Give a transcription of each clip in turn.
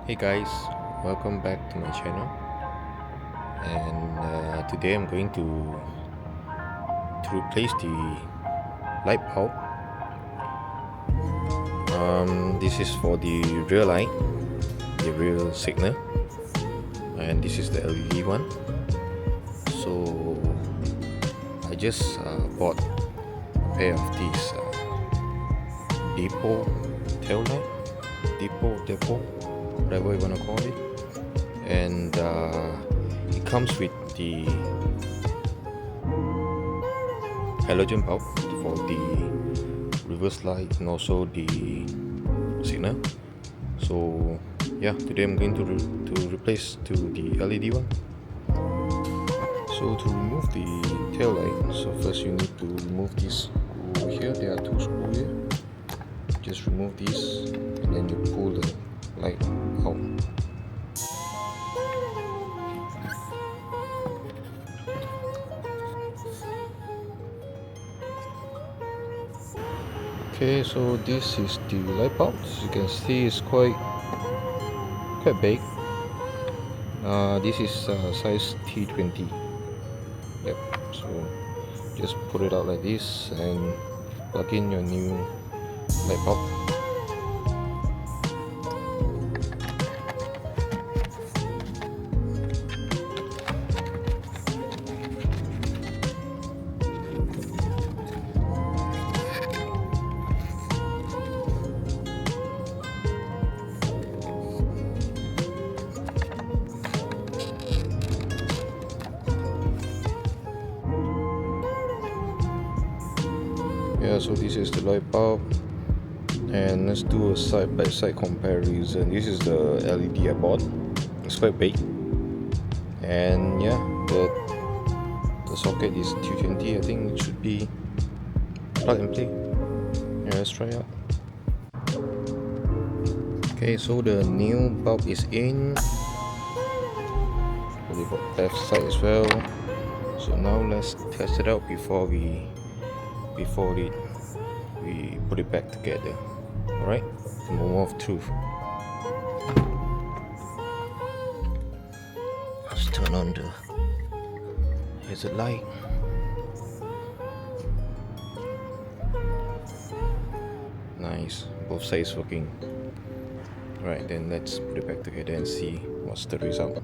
Hey guys, welcome back to my channel. And today I'm going to replace the light bulb. This is for the rear light, the rear signal, and this is the LED one. So I just bought a pair of these DEPO Taillight, DEPO, whatever you wanna call it, and it comes with the halogen bulb for the reverse light and also the signal. So yeah, today I'm going to replace to the LED one. So to remove the tail light, so first you need to remove this screw over here. There are two screws here. Just remove this and then you pull the light out. Okay, so this is the light bulb. As you can see, it's quite big. This is size T20. Yep. So just put it out like this and plug in your new light bulb. Yeah, so this is the light bulb, and let's do a side-by-side comparison. This is the LED I bought. It's quite big, and yeah, the socket is T20. I think it should be plug and play. Yeah, let's try out. Okay, so the new bulb is in. Put it on the left side as well. So now let's test it out before we put it back together. Alright, the moment of truth. Let's turn on the hazard light. Nice, both sides working. Right, then let's put it back together and see what's the result.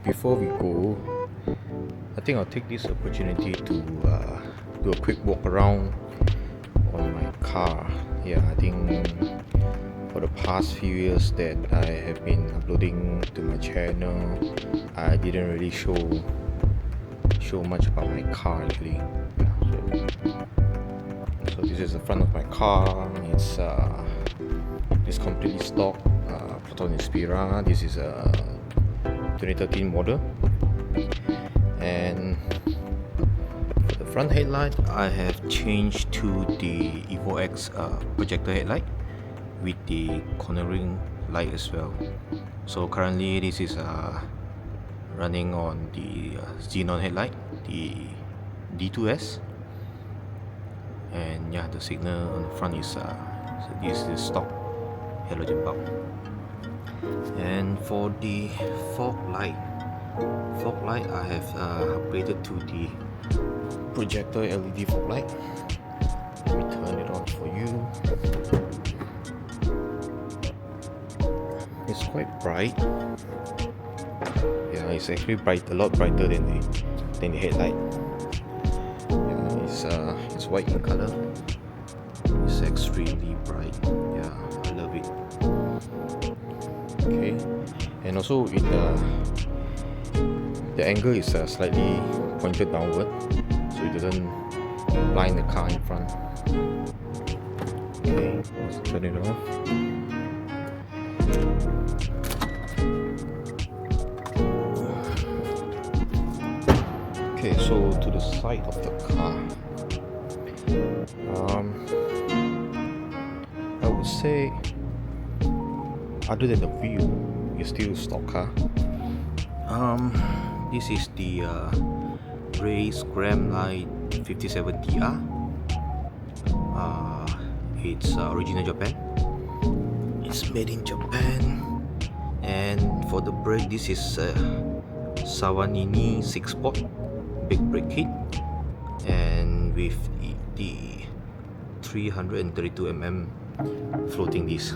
Before we go, I think I'll take this opportunity to do a quick walk around on my car. Yeah, I think for the past few years that I have been uploading to my channel, I didn't really show much about my car actually. Yeah, so this is the front of my car. It's completely stock Proton Inspira. This is a 2013 model, and for the front headlight I have changed to the Evo X projector headlight with the cornering light as well. So currently this is running on the xenon headlight, the D2S, and yeah, the signal on the front is so this is the stock halogen bulb. And for the fog light I have upgraded to the projector LED fog light. Let me turn it on for you. It's quite bright. Yeah, it's actually a lot brighter than the headlight. Yeah, it's white in color. It's extremely bright. Yeah, I love it. Okay, and also the angle is slightly pointed downward, so it doesn't blind the car in front. Okay, let's turn it off. Okay, so to the side of the car, I would say, other than the view, it's still a stock car. This is the race Gram Light 57TR. It's original Japan. It's made in Japan. And for the brake, this is Sawanini 6-spot big brake kit, and with the 332mm floating disc.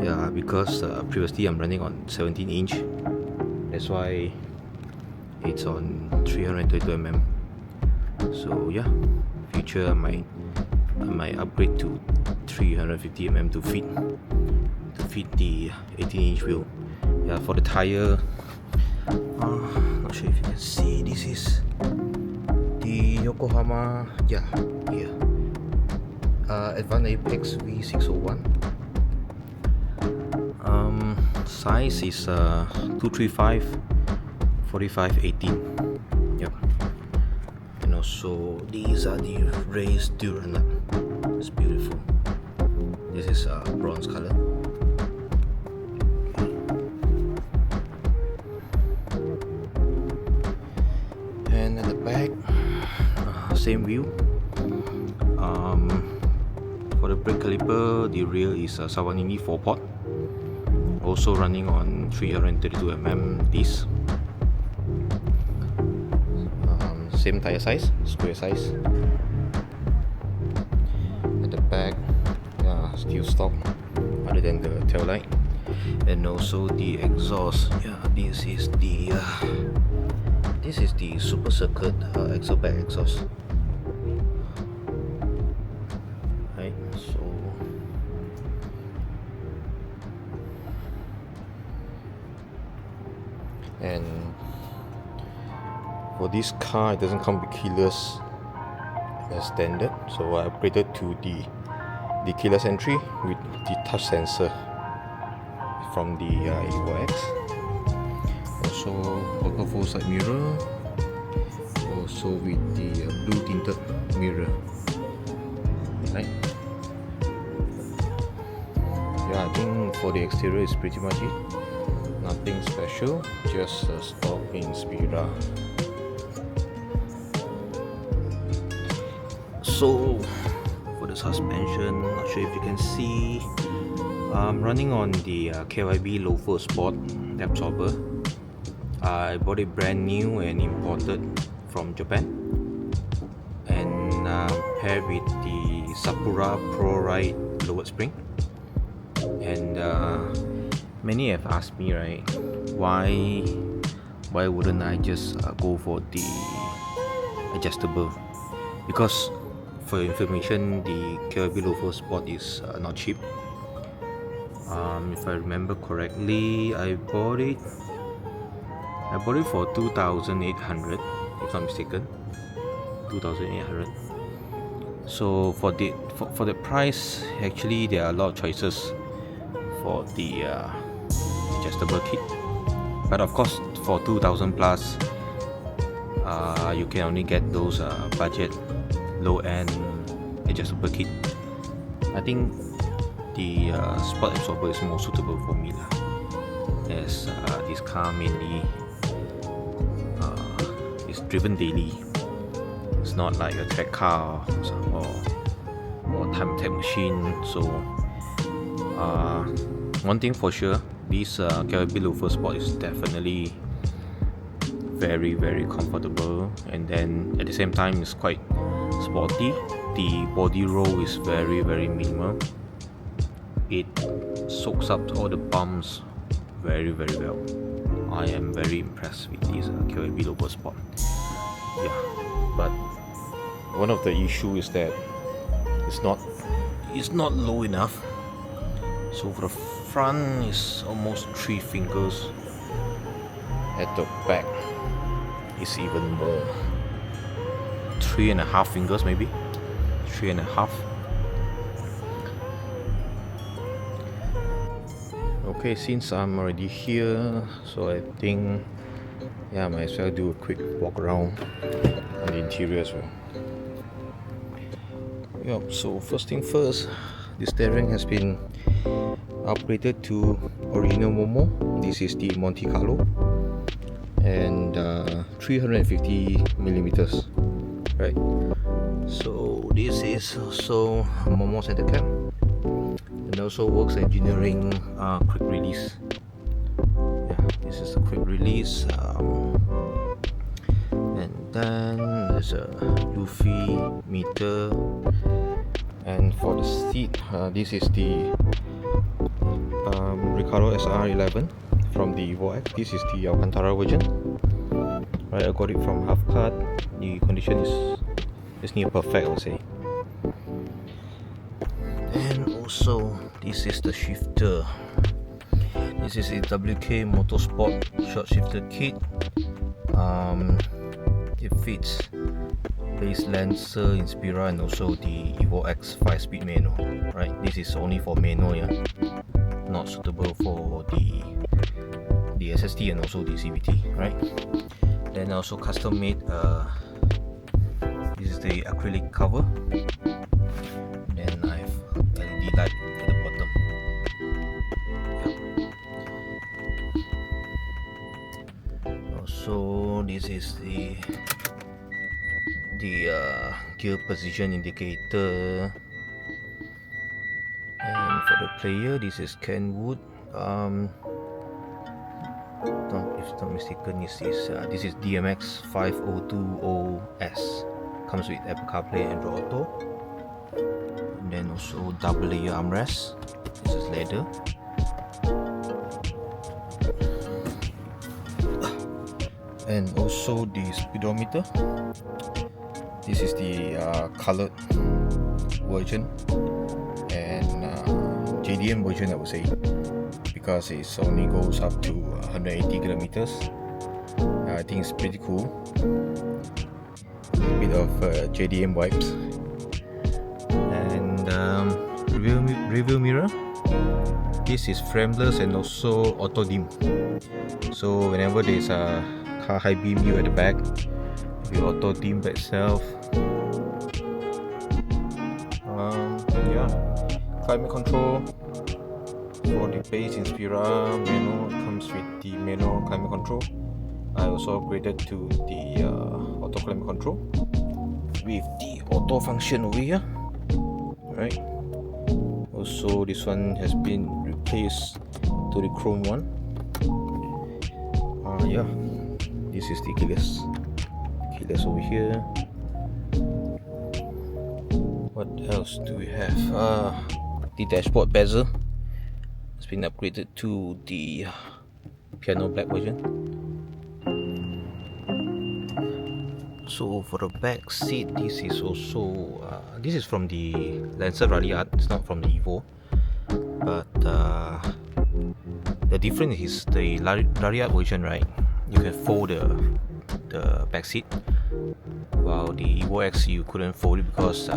Yeah, because previously I'm running on 17-inch, that's why it's on 332mm. So yeah, future I might upgrade to 350mm to fit the 18-inch wheel. Yeah, for the tire, not sure if you can see, this is the Yokohama, Advanced Apex V601. Size is 235 45 18. Yep. And also these are the race Duran nut. It's beautiful. This is bronze color. And at the back, same view. For the brake caliper, the rear is a Sawanini 4-pot, also running on 332mm disc. Same tire size, square size. At the back, still stock, other than the tail light. And also the exhaust. This is the Super Circuit Exoback exhaust. Right, so and for this car, it doesn't come with keyless as standard, so I upgraded to the keyless entry with the touch sensor from the EOX. Also Walker full side mirror, also with the blue tinted mirror. Right. Yeah, I think for the exterior is pretty much it. Nothing special, just a stock Inspira. So for the suspension, not sure if you can see, I'm running on the KYB Loafer Sport absorber. I bought it brand new and imported from Japan, and paired with the Sakura Pro Ride lowered spring. And many have asked me, right, why wouldn't I just go for the adjustable? Because for your information, the KYB Loafer Sport is not cheap. If I remember correctly, I bought it for 2,800, if not mistaken. 2,800. So for the price, actually there are a lot of choices for the adjustable kit. But of course, for 2,000 plus, you can only get those budget low-end adjustable kit. I think the sport absorber is more suitable for me lah, as this car mainly is driven daily. It's not like a track car or time attack machine. So one thing for sure, this KYB Loafer Sport is definitely very, very comfortable, and then at the same time it's quite sporty. The body roll is very, very minimal. It soaks up all the bumps very, very well. I am very impressed with this KYB Loafer Sport. Yeah, but one of the issue is that it's not low enough. So front is almost 3 fingers. At the back is even more, 3.5 fingers maybe, 3.5. Okay, since I'm already here, so I think I might as well do a quick walk around on the interior as well. Yep, so first thing first, the steering has been upgraded to original Momo. This is the Monte Carlo, and 350 millimeters, right? So this is also Momo center cap, and also Works Engineering quick release. Yeah, this is the quick release, and then there's a Luffy meter, and for the seat, this is the Recaro SR11 from the Evo X. This is the Alcantara version. Right, I got it from half cut. The condition is near perfect, I would say. And also, this is the shifter. This is a WK Motorsport short shifter kit. It fits base Lancer, Inspira, and also the Evo X 5-speed manual. Right, this is only for manual, yeah, not suitable for the SST and also the CVT, right? Then I also custom made this is the acrylic cover. Then I have LED light at the bottom. Yep. Also, this is the gear position indicator. And for the player, this is Kenwood. If not mistaken, this is DMX 5020S. Comes with Apple CarPlay and Android Auto. And then also double layer armrest. This is leather. And also the speedometer. This is the colored version, and JDM version, I would say, because it only goes up to 180 kilometers. I think it's pretty cool. A bit of JDM vibes. And rear mirror. This is frameless and also auto dim. So whenever there's a car high beam view at the back, the auto dim by itself. Climate control for the base Inspira manual. It comes with the manual climate control. I also upgraded to the auto climate control with the auto function over here. Right. Also, this one has been replaced to the chrome one. This is the keyless over here. What else do we have? The dashboard bezel has been upgraded to the piano black version. So for the back seat, this is also this is from the Lancer Rally Art. It's not from the Evo, but the difference is the Rally Art version, right? You can fold the back seat, while the Evo X you couldn't fold it because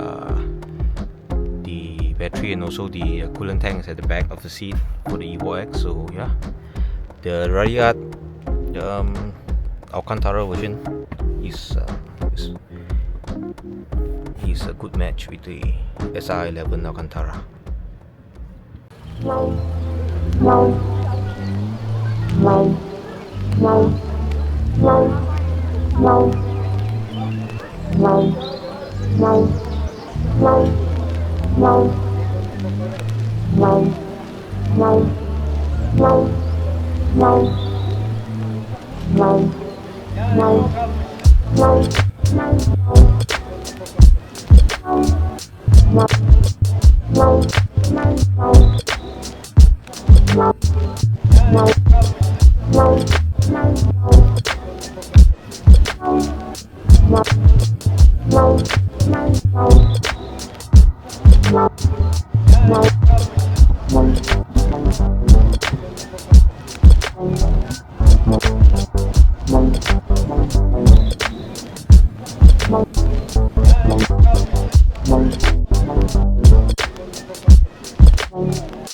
the battery and also the coolant tank is at the back of the seat for the Evo X. So yeah, the Rally Art Alcantara version is a good match with the SR11 Alcantara. Bye.